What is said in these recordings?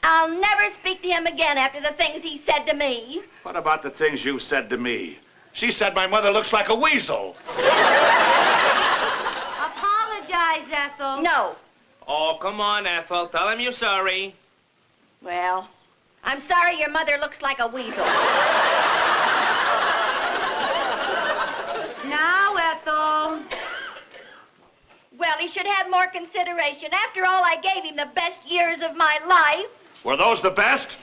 I'll never speak to him again after the things he said to me. What about the things you said to me? She said my mother looks like a weasel. Apologize, Ethel. No. Oh, come on, Ethel. Tell him you're sorry. Well, I'm sorry your mother looks like a weasel. Now, Ethel. Well, he should have more consideration. After all, I gave him the best years of my life. Were those the best?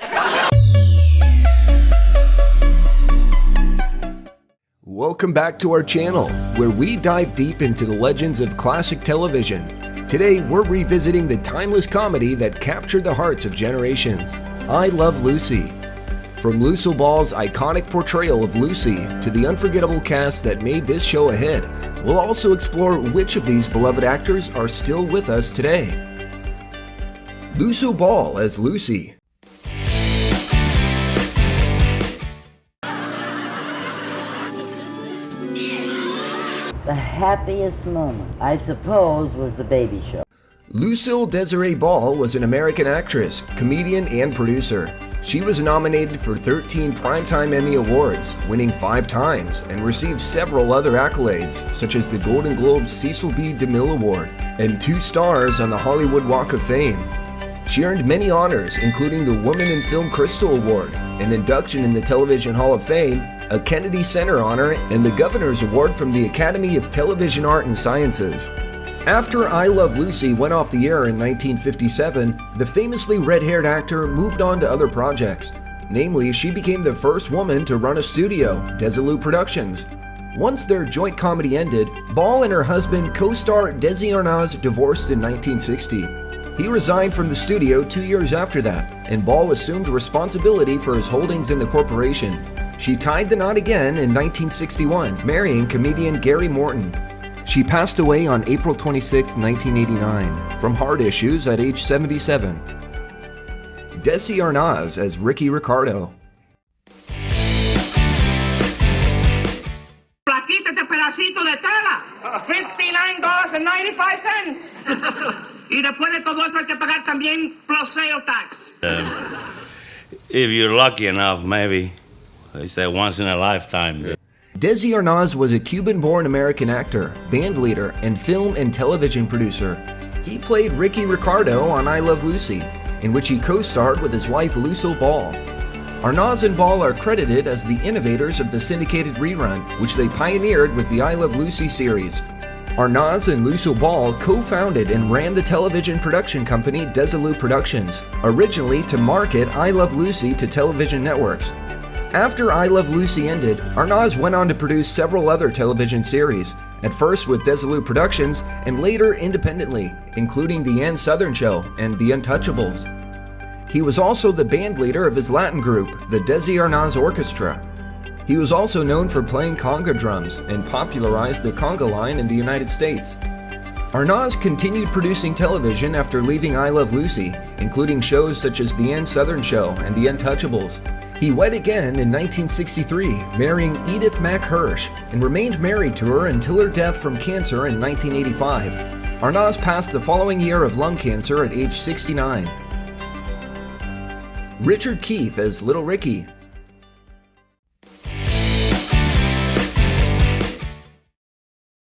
Welcome back to our channel, where we dive deep into the legends of classic television. Today, we're revisiting the timeless comedy that captured the hearts of generations, I Love Lucy. From Lucille Ball's iconic portrayal of Lucy to the unforgettable cast that made this show a hit, we'll also explore which of these beloved actors are still with us today. Lucille Ball as Lucy. The happiest moment, I suppose, was the baby show. Lucille Desiree Ball was an American actress, comedian, and producer. She was nominated for 13 Primetime Emmy Awards, winning 5 times, and received several other accolades, such as the Golden Globe Cecil B. DeMille Award and 2 stars on the Hollywood Walk of Fame. She earned many honors, including the Woman in Film Crystal Award, an induction in the Television Hall of Fame, a Kennedy Center honor, and the Governor's Award from the Academy of Television Art and Sciences. After I Love Lucy went off the air in 1957, the famously red-haired actor moved on to other projects. Namely, she became the first woman to run a studio, Desi Productions. Once their joint comedy ended, Ball and her husband, co-star Desi Arnaz, divorced in 1960. He resigned from the studio 2 years after that, and Ball assumed responsibility for his holdings in the corporation. She tied the knot again in 1961, marrying comedian Gary Morton. She passed away on April 26, 1989, from heart issues at age 77. Desi Arnaz as Ricardo. Plaquita este pedacito de tela. $59.95. Y después de todo esto hay que pagar también plus sale tax. If you're lucky enough, maybe. They say once in a lifetime. Desi Arnaz was a Cuban-born American actor, band leader, and film and television producer. He played Ricardo on I Love Lucy, in which he co-starred with his wife Lucille Ball. Arnaz and Ball are credited as the innovators of the syndicated rerun, which they pioneered with the I Love Lucy series. Arnaz and Lucille Ball co-founded and ran the television production company Desi Productions, originally to market I Love Lucy to television networks. After I Love Lucy ended, Arnaz went on to produce several other television series, at first with Desi Productions and later independently, including The Ann Sothern Show and The Untouchables. He was also the band leader of his Latin group, the Desi Arnaz Orchestra. He was also known for playing conga drums and popularized the conga line in the United States. Arnaz continued producing television after leaving I Love Lucy, including shows such as The Ann Sothern Show and The Untouchables. He wed again in 1963, marrying Edith Mack Hirsch, and remained married to her until her death from cancer in 1985. Arnaz passed the following year of lung cancer at age 69. Richard Keith as Little Ricky.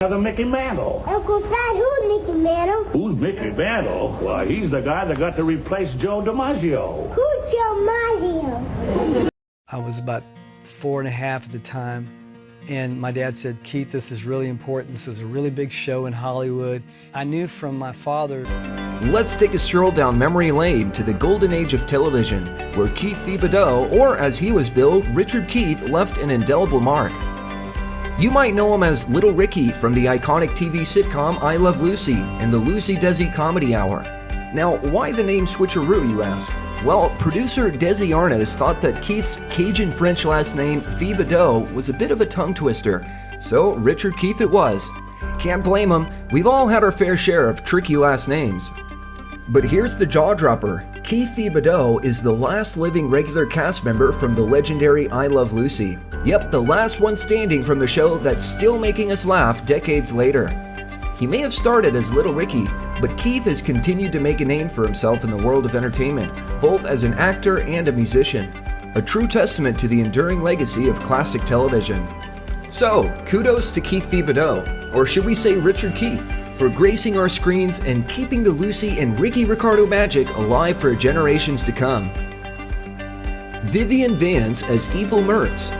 Another Mickey Mantle. Uncle Fat, who's Mickey Mantle? Who's Mickey Mantle? Why, he's the guy that got to replace Joe DiMaggio. Who's Joe Maggio? I was about 4 and a half at the time, and my dad said, Keith, this is really important. This is a really big show in Hollywood. I knew from my father. Let's take a stroll down memory lane to the golden age of television, where Keith Thibodeau, or as he was billed, Richard Keith, left an indelible mark. You might know him as Little Ricky from the iconic TV sitcom I Love Lucy and the Lucy Desi Comedy Hour. Now, why the name switcheroo, you ask? Well, producer Desi Arnaz thought that Keith's Cajun French last name, Thibodeau, was a bit of a tongue twister, so Richard Keith it was. Can't blame him, we've all had our fair share of tricky last names. But here's the jaw-dropper. Keith Thibodeau is the last living regular cast member from the legendary I Love Lucy. Yep, the last one standing from the show that's still making us laugh decades later. He may have started as Little Ricky, but Keith has continued to make a name for himself in the world of entertainment, both as an actor and a musician. A true testament to the enduring legacy of classic television. So, kudos to Keith Thibodeau, or should we say Richard Keith, for gracing our screens and keeping the Lucy and Ricky Ricardo magic alive for generations to come. Vivian Vance as Ethel Mertz.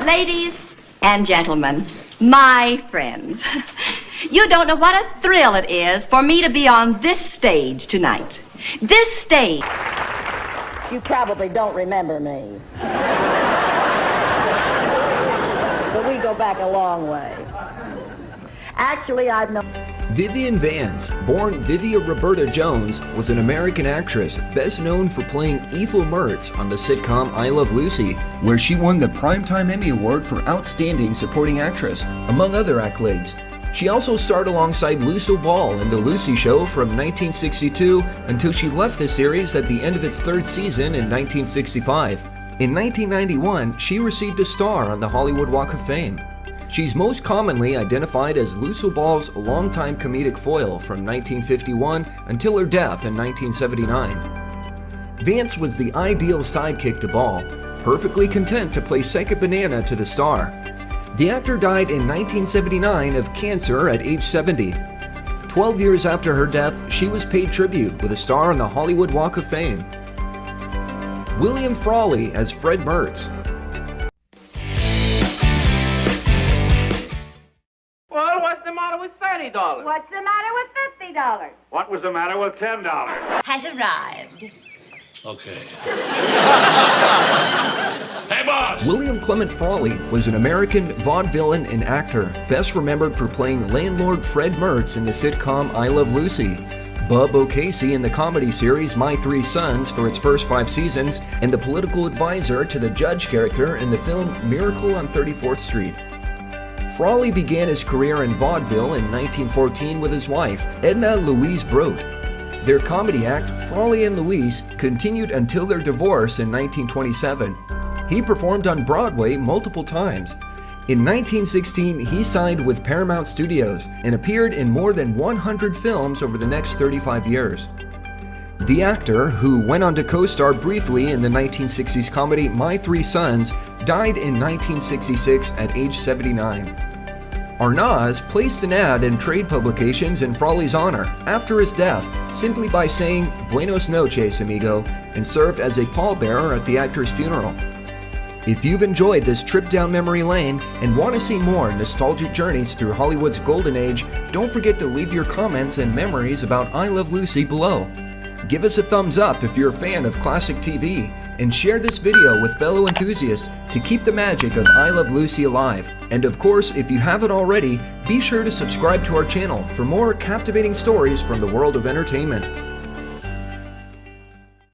Ladies and gentlemen, my friends, you don't know what a thrill it is for me to be on this stage tonight. This stage. You probably don't remember me. But we go back a long way. Actually, I've known... Vivian Vance, born Vivia Roberta Jones, was an American actress best known for playing Ethel Mertz on the sitcom I Love Lucy, where she won the Primetime Emmy Award for Outstanding Supporting Actress, among other accolades. She also starred alongside Lucille Ball in The Lucy Show from 1962 until she left the series at the end of its third season in 1965. In 1991, she received a star on the Hollywood Walk of Fame. She's most commonly identified as Lucille Ball's longtime comedic foil from 1951 until her death in 1979. Vance was the ideal sidekick to Ball, perfectly content to play second banana to the star. The actor died in 1979 of cancer at age 70. 12 years after her death, she was paid tribute with a star on the Hollywood Walk of Fame. William Frawley as Fred Mertz. Well, what's the matter with $30? What's the matter with $50? What was the matter with $10? Has arrived. Okay. Hey, boss! William Clement Frawley was an American vaudevillain and actor, best remembered for playing landlord Fred Mertz in the sitcom I Love Lucy, Bub O'Casey in the comedy series My Three Sons for its first 5 seasons, and the political advisor to the judge character in the film Miracle on 34th Street. Frawley began his career in vaudeville in 1914 with his wife, Edna Louise Brodt. Their comedy act, Frawley and Louise, continued until their divorce in 1927. He performed on Broadway multiple times. In 1916, he signed with Paramount Studios and appeared in more than 100 films over the next 35 years. The actor, who went on to co-star briefly in the 1960s comedy My Three Sons, died in 1966 at age 79. Arnaz placed an ad in trade publications in Frawley's honor after his death simply by saying "Buenos noches, amigo," and served as a pallbearer at the actor's funeral. If you've enjoyed this trip down memory lane and want to see more nostalgic journeys through Hollywood's golden age, don't forget to leave your comments and memories about I Love Lucy below. Give us a thumbs up if you're a fan of classic TV, and share this video with fellow enthusiasts to keep the magic of I Love Lucy alive. And of course, if you haven't already, be sure to subscribe to our channel for more captivating stories from the world of entertainment.